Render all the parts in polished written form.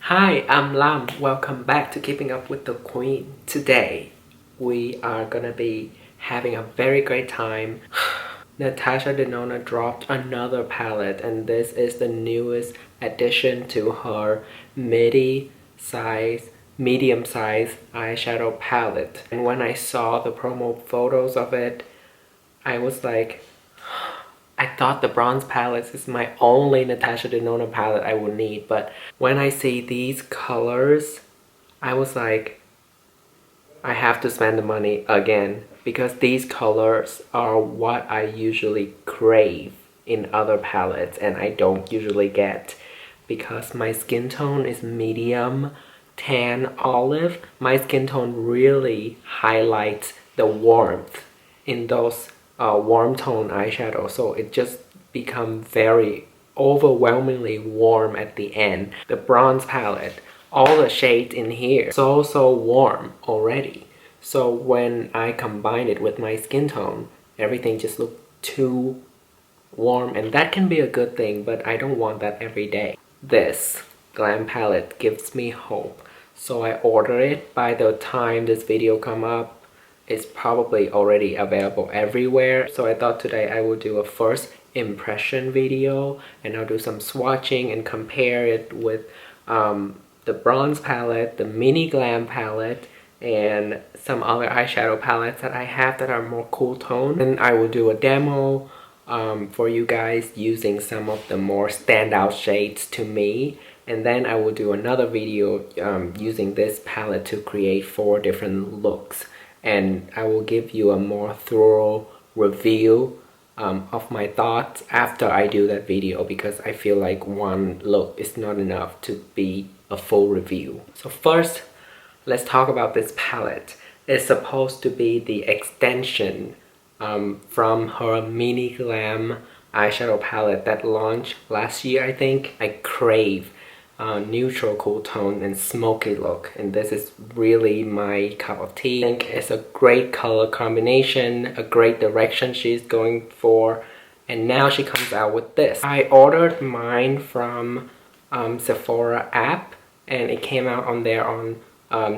Hi, I'm Lam. Welcome back to Keeping Up with the Queen. Today, we are gonna be having a very great time. Natasha Denona dropped another palette, and this is the newest addition to her medium size eyeshadow palette. And when I saw the promo photos of it, I was like, I thought the bronze palette is my only Natasha Denona palette I would need, but when I see these colors, I was like, I have to spend the money again because these colors are what I usually crave in other palettes and I don't usually get because my skin tone is medium tan olive. My skin tone really highlights the warmth in those warm tone eyeshadow, so it just become very overwhelmingly warm at the end. The bronze palette, all the shades in here so warm already, so when I combine it with my skin tone, everything just looks too warm, and that can be a good thing, but I don't want that every day. This Glam palette gives me hope, so I order it. By the time this video come up, it's probably already available everywhere. So I thought today I will do a first impression video and I'll do some swatching and compare it with the bronze palette, the mini Glam palette, and some other eyeshadow palettes that I have that are more cool tone. And I will do a demo for you guys using some of the more standout shades to me. And then I will do another video using this palette to create 4 different looks. And I will give you a more thorough review of my thoughts after I do that video, because I feel like one look is not enough to be a full review. So first, let's talk about this palette. It's supposed to be the extension from her mini Glam eyeshadow palette that launched last year, I think. I crave neutral cool tone and smoky look, and this is really my cup of tea. I think it's a great color combination, a great direction she's going for, and now she comes out with this. I ordered mine from Sephora app, and it came out on there on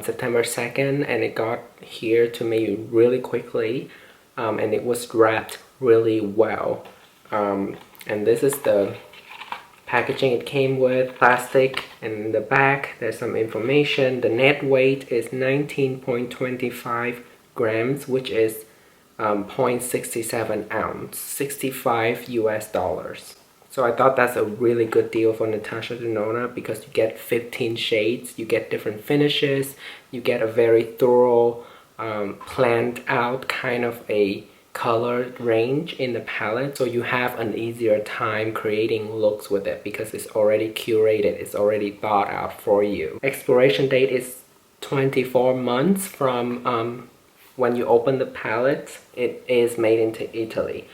September 2nd, and it got here to me really quickly, and it was wrapped really well. And this is the packaging it came with. Plastic, and in the back there's some information. The net weight is 19.25 grams, which is 0.67 ounce, $65 US. So I thought that's a really good deal for Natasha Denona because you get 15 shades, you get different finishes, you get a very thorough planned out kind of a color range in the palette, so you have an easier time creating looks with it because it's already curated, it's already thought out for you. Expiration date is 24 months from when you open the palette. It is made in Italy.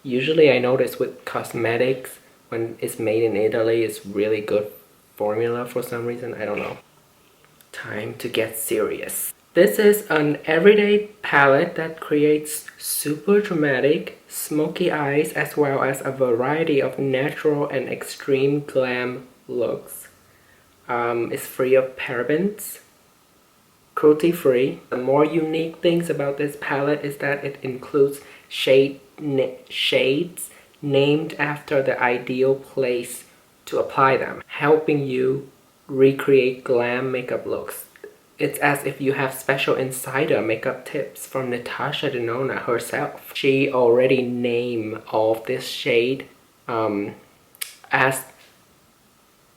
Usually I notice with cosmetics, when it's made in Italy, it's really good formula for some reason, I don't know. Time to get serious. This is an everyday palette that creates super dramatic, smoky eyes as well as a variety of natural and extreme glam looks. It's free of parabens, cruelty free. The more unique things about this palette is that it includes shades named after the ideal place to apply them, helping you recreate glam makeup looks. It's as if you have special insider makeup tips from Natasha Denona herself. She already named all of this shade as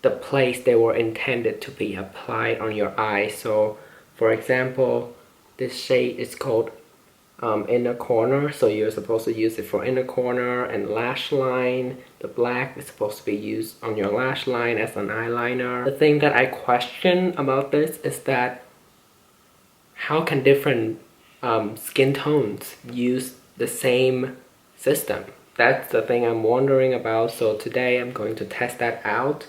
the place they were intended to be applied on your eye. So for example, this shade is called inner corner, so you're supposed to use it for inner corner and lash line. The black is supposed to be used on your lash line as an eyeliner. The thing that I question about this is that how can different skin tones use the same system? That's the thing I'm wondering about. So today I'm going to test that out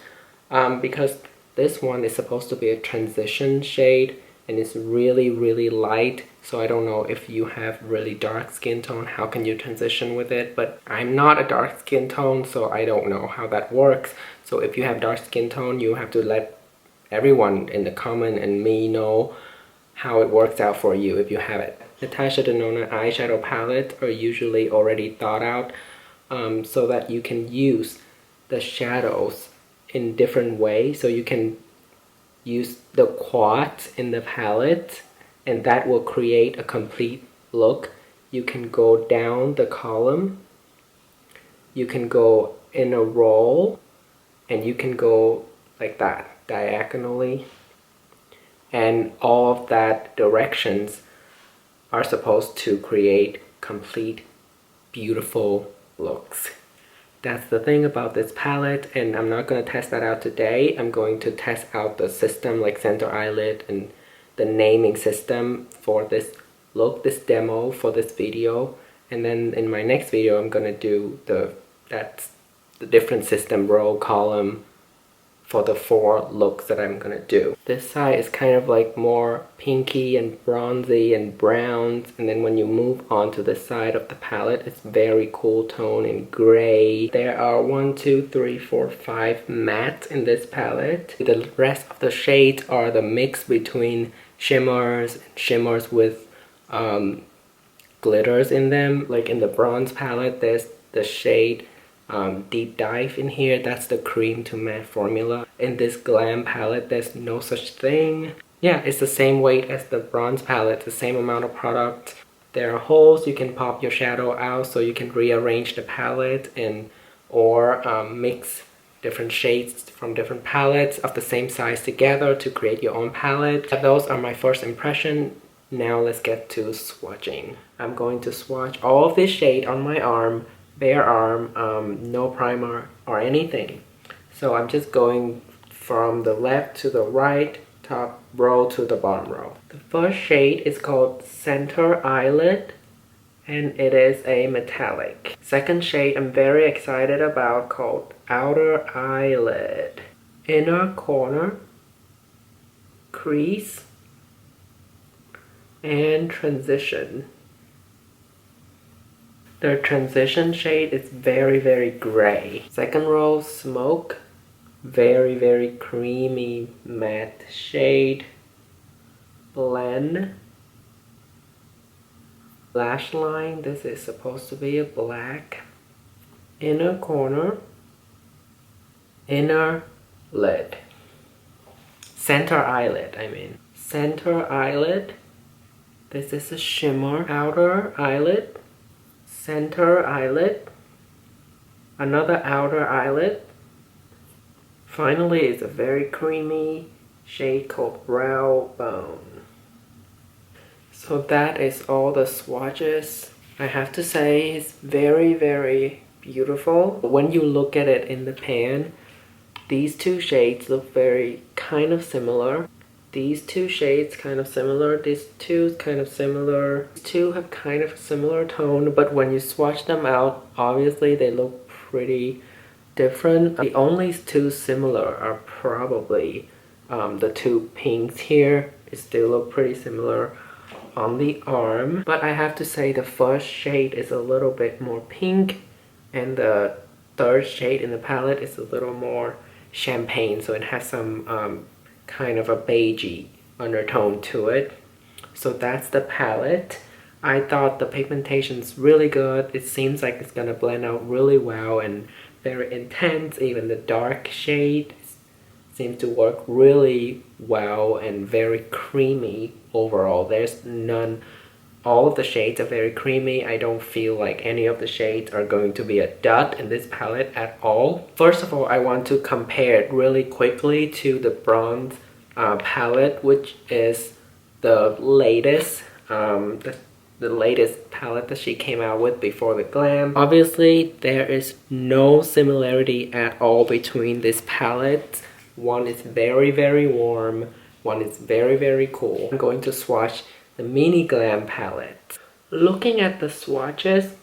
because this one is supposed to be a transition shade and it's really light. So I don't know if you have really dark skin tone, how can you transition with it? But I'm not a dark skin tone, so I don't know how that works. So if you have dark skin tone, you have to let everyone in the comment and me know how it works out for you if you have it. Natasha Denona eyeshadow palettes are usually already thought out so that you can use the shadows in different ways. So you can use the quads in the palette and that will create a complete look. You can go down the column, you can go in a roll, and you can go like that diagonally, and all of that directions are supposed to create complete beautiful looks. That's the thing about this palette, and I'm not going to test that out today. I'm going to test out the system like center eyelid and the naming system for this look, this demo for this video, and then in my next video I'm going to do the different system, row, column, for the 4 looks that I'm gonna do. This side is kind of like more pinky and bronzy and browns, and then when you move on to the side of the palette, it's very cool tone and gray. There are 1, 2, 3, 4, 5 mattes in this palette. The rest of the shades are the mix between shimmers and shimmers with glitters in them. Like in the bronze palette, there's the shade Deep Dive in here. That's the cream to matte formula. In this Glam palette, there's no such thing. Yeah, it's the same weight as the bronze palette, the same amount of product. There are holes, you can pop your shadow out so you can rearrange the palette and or mix different shades from different palettes of the same size together to create your own palette. Those are my first impression. Now let's get to swatching. I'm going to swatch all of this shade on my arm, bare arm, no primer or anything. So I'm just going from the left to the right, top row to the bottom row. The first shade is called Center Eyelid, and it is a metallic. Second shade I'm very excited about, called Outer Eyelid. Inner corner, crease, and transition. The transition shade is very, very gray. Second row, Smoke, very, very creamy matte shade. Blend. Lash line, this is supposed to be a black. Inner corner, inner lid. Center eyelid, I mean. Center eyelid, this is a shimmer. Outer eyelid, center eyelid, another outer eyelid. Finally, it's a very creamy shade called Brow Bone. So that is all the swatches. I have to say it's very, very beautiful. When you look at it in the pan, these two shades look very kind of similar. These two shades kind of similar. These two is kind of similar. These two have kind of a similar tone, but when you swatch them out, obviously they look pretty different. The only two similar are probably the two pinks here. It still look pretty similar on the arm, but I have to say the first shade is a little bit more pink, and the third shade in the palette is a little more champagne, so it has some kind of a beigey undertone to it. So that's the palette. I thought the pigmentation is really good. It seems like it's gonna blend out really well and very intense. Even the dark shade seems to work really well and very creamy overall. There's none, all of the shades are very creamy. I don't feel like any of the shades are going to be a dud in this palette at all. First of all, I want to compare it really quickly to the bronze palette, which is the latest the latest palette that she came out with before the Glam. Obviously, there is no similarity at all between this palette. One is very, very warm, one is very, very cool. I'm going to swatch the Mini Glam palette. Looking at the swatches,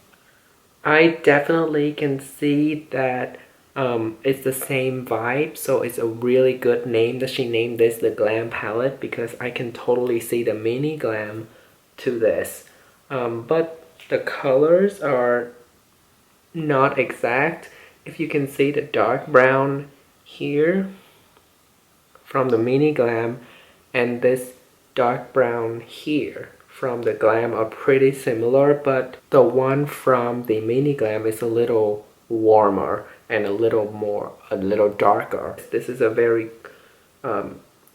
I definitely can see that it's the same vibe, so it's a really good name that she named this the Glam palette, because I can totally see the Mini Glam to this. But the colors are not exact. If you can see the dark brown here from the mini Glam and this dark brown here from the Glam are pretty similar, but the one from the mini Glam is a little warmer and a little darker. This is a very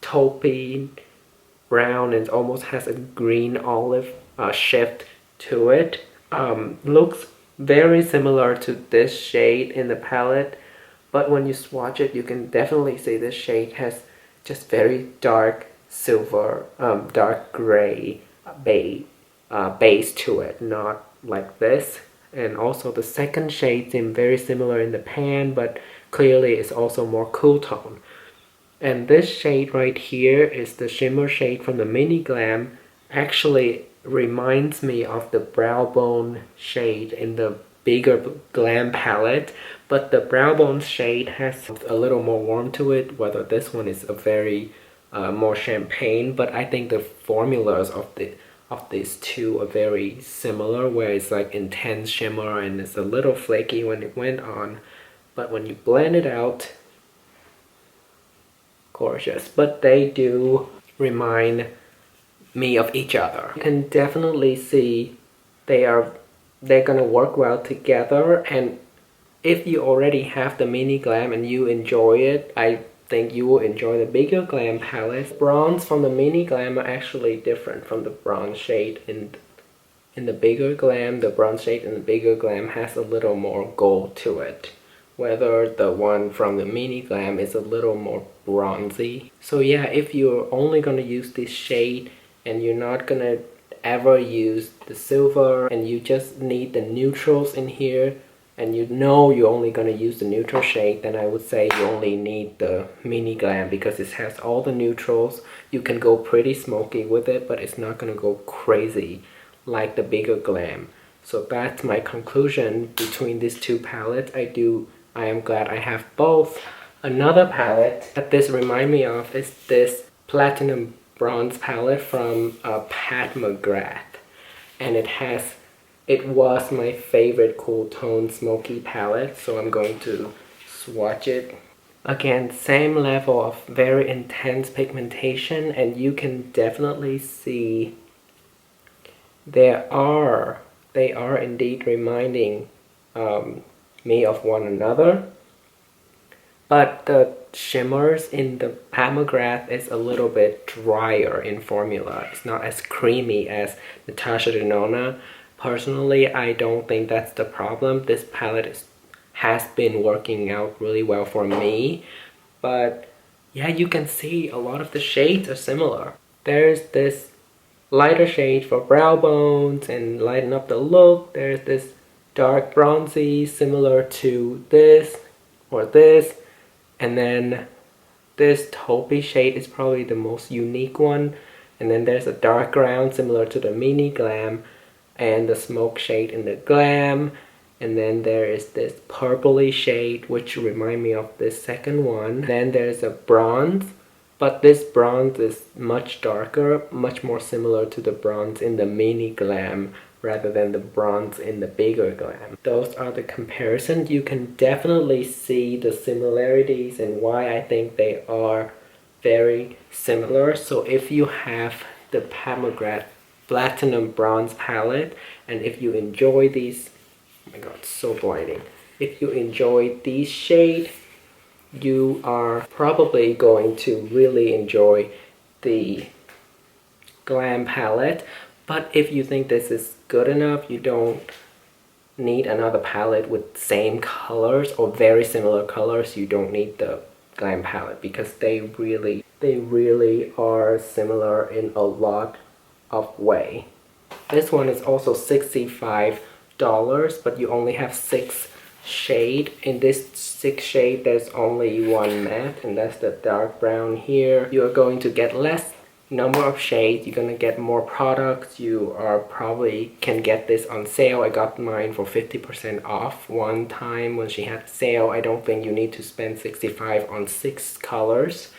taupey brown and almost has a green olive shift to it. Looks very similar to this shade in the palette, but when you swatch it, you can definitely see this shade has just very dark silver, dark gray base to it, not like this. And also the second shade seems very similar in the pan, but clearly it's also more cool tone. And this shade right here is the shimmer shade from the mini Glam. Actually reminds me of the brow bone shade in the bigger Glam palette, but the brow bone shade has a little more warmth to it, whether this one is a very more champagne, but I think the formulas of these two are very similar, where it's like intense shimmer and it's a little flaky when it went on, but when you blend it out, gorgeous. But they do remind me of each other. You can definitely see they're gonna work well together, and if you already have the mini Glam and you enjoy it, I think you will enjoy the bigger Glam palette. Bronze from the mini Glam are actually different from the bronze shade in the bigger Glam. The bronze shade in the bigger Glam has a little more gold to it, whether the one from the mini Glam is a little more bronzy. So yeah, if you're only gonna use this shade and you're not gonna ever use the silver and you just need the neutrals in here, and you know you're only gonna use the neutral shade, then I would say you only need the mini Glam because it has all the neutrals. You can go pretty smoky with it, but it's not gonna go crazy like the bigger Glam. So that's my conclusion between these two palettes. I am glad I have both. Another palette that this reminds me of is this Platinum Bronze palette from Pat McGrath, and it was my favorite cool tone smoky palette, so I'm going to swatch it. Again, same level of very intense pigmentation, and you can definitely see they are indeed reminding me of one another, but the shimmers in the Pat McGrath is a little bit drier in formula. It's not as creamy as Natasha Denona. Personally, I don't think that's the problem. This palette has been working out really well for me, but yeah, you can see a lot of the shades are similar. There's this lighter shade for brow bones and lighten up the look. There's this dark bronzy similar to this or this, and then this taupey shade is probably the most unique one, and then there's a dark brown similar to the mini Glam and the smoke shade in the Glam, and then there is this purpley shade which remind me of this second one. Then there's a bronze, but this bronze is much darker, much more similar to the bronze in the mini Glam rather than the bronze in the bigger Glam. Those are the comparisons. You can definitely see the similarities and why I think they are very similar. So if you have the Pat McGrath Platinum Bronze palette, and if you enjoy these, oh my god, it's so blinding. If you enjoy these shades, you are probably going to really enjoy the Glam palette. But if you think this is good enough, you don't need another palette with same colors or very similar colors. You don't need the Glam palette because they really are similar in a lot of way. This one is also $65, but you only have 6 shade. In this 6 shade, there's only one matte, and that's the dark brown here. You're going to get less number of shades, you're gonna get more products. You are probably can get this on sale. I got mine for 50% off one time when she had sale. I don't think you need to spend $65 on 6 colors,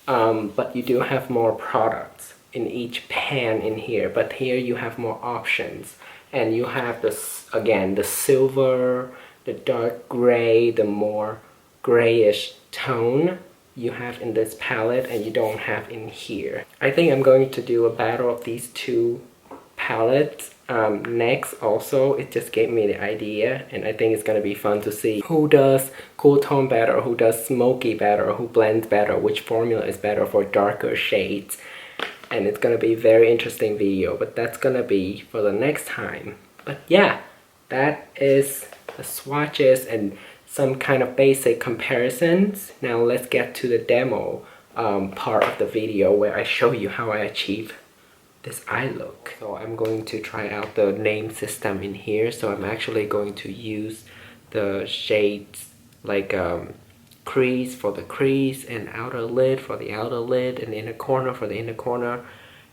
but you do have more products in each pan in here, but here you have more options, and you have this again, the silver, the dark gray, the more grayish tone, you have in this palette and you don't have in here. I think I'm going to do a battle of these two palettes next also. It just gave me the idea, and I think it's gonna be fun to see who does cool tone better, who does smoky better, who blends better, which formula is better for darker shades. And it's gonna be a very interesting video, but that's gonna be for the next time. But yeah, that is the swatches and some kind of basic comparisons. Now let's get to the demo part of the video where I show you how I achieve this eye look. So I'm going to try out the name system in here. So I'm actually going to use the shades like crease for the crease and outer lid for the outer lid and inner corner for the inner corner,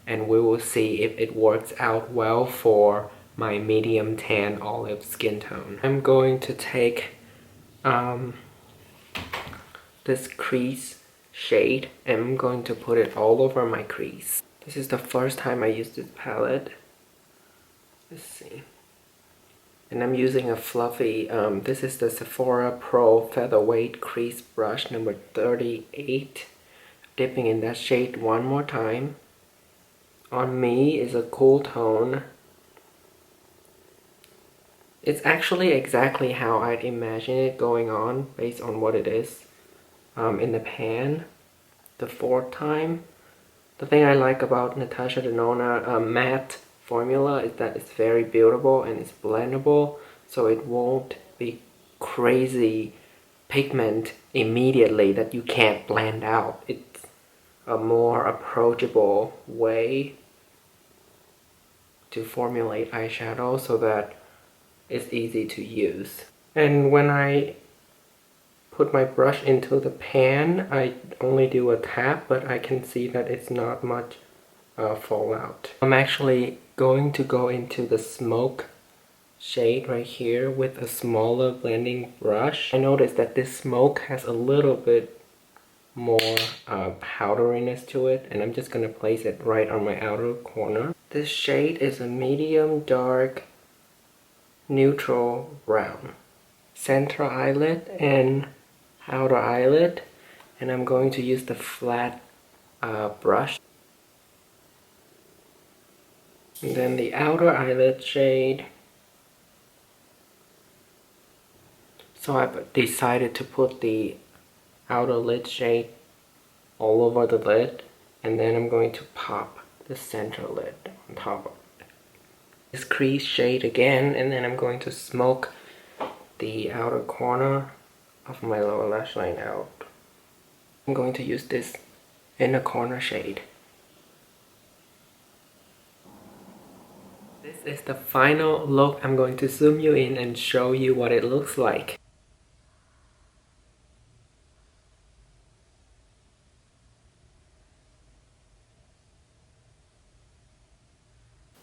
and we will see if it works out well for my medium tan olive skin tone. I'm going to take this crease shade and I'm going to put it all over my crease. This is the first time I use this palette. Let's see. And I'm using a fluffy, this is the Sephora Pro Featherweight Crease Brush number 38. Dipping in that shade one more time. On me is a cool tone. It's actually exactly how I'd imagine it going on based on what it is in the pan the fourth time. The thing I like about Natasha Denona matte formula is that it's very buildable and it's blendable, so it won't be crazy pigment immediately that you can't blend out. It's a more approachable way to formulate eyeshadow so that it's easy to use. And when I put my brush into the pan, I only do a tap, but I can see that it's not much fallout. I'm actually going to go into the smoke shade right here with a smaller blending brush. I noticed that this smoke has a little bit more powderiness to it, and I'm just gonna place it right on my outer corner. This shade is a medium dark neutral brown. Center eyelid and outer eyelid, and I'm going to use the flat brush. And then the outer eyelid shade. So I've decided to put the outer lid shade all over the lid, and then I'm going to pop the center lid on top of it. This crease shade again, and then I'm going to smoke the outer corner of my lower lash line out. I'm going to use this inner corner shade. This is the final look. I'm going to zoom you in and show you what it looks like.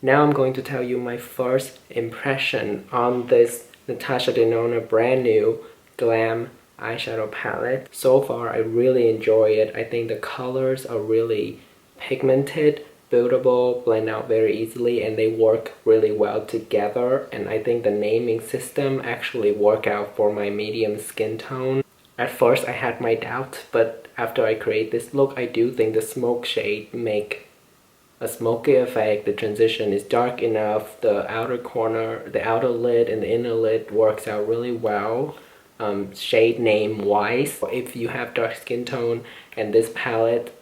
Now I'm going to tell you my first impression on this Natasha Denona brand new Glam eyeshadow palette. So far, I really enjoy it. I think the colors are really pigmented, buildable, blend out very easily, and they work really well together. And I think the naming system actually work out for my medium skin tone. At first, I had my doubts, but after I create this look, I do think the smoke shade make a smoky effect. The transition is dark enough. The outer corner, the outer lid and the inner lid works out really well. Shade name wise, if you have dark skin tone and this palette,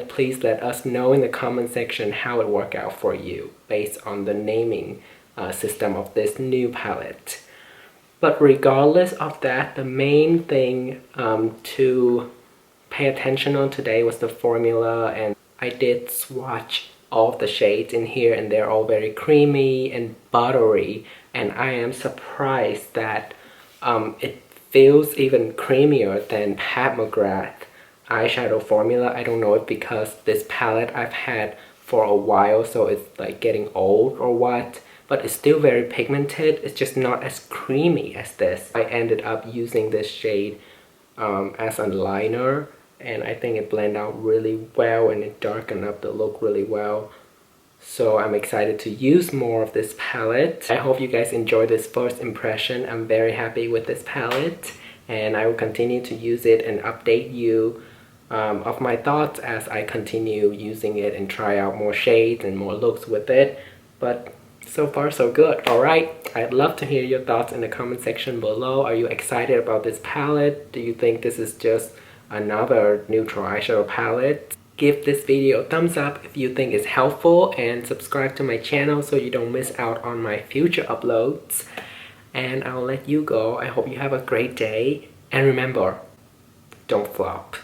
please let us know in the comment section how it worked out for you based on the naming system of this new palette. But regardless of that, the main thing to pay attention on today was the formula, and I did swatch all of the shades in here and they're all very creamy and buttery, and I am surprised that it feels even creamier than Pat McGrath eyeshadow formula. I don't know if because this palette I've had for a while, so it's like getting old or what, but it's still very pigmented. It's just not as creamy as this. I ended up using this shade as a liner, and I think it blended out really well and it darkened up the look really well. So I'm excited to use more of this palette. I hope you guys enjoyed this first impression. I'm very happy with this palette, and I will continue to use it and update you of my thoughts as I continue using it and try out more shades and more looks with it. But so far so good. Alright, I'd love to hear your thoughts in the comment section below. Are you excited about this palette? Do you think this is just another neutral eyeshadow palette? Give this video a thumbs up if you think it's helpful, and subscribe to my channel so you don't miss out on my future uploads. And I'll let you go. I hope you have a great day, and remember, don't flop.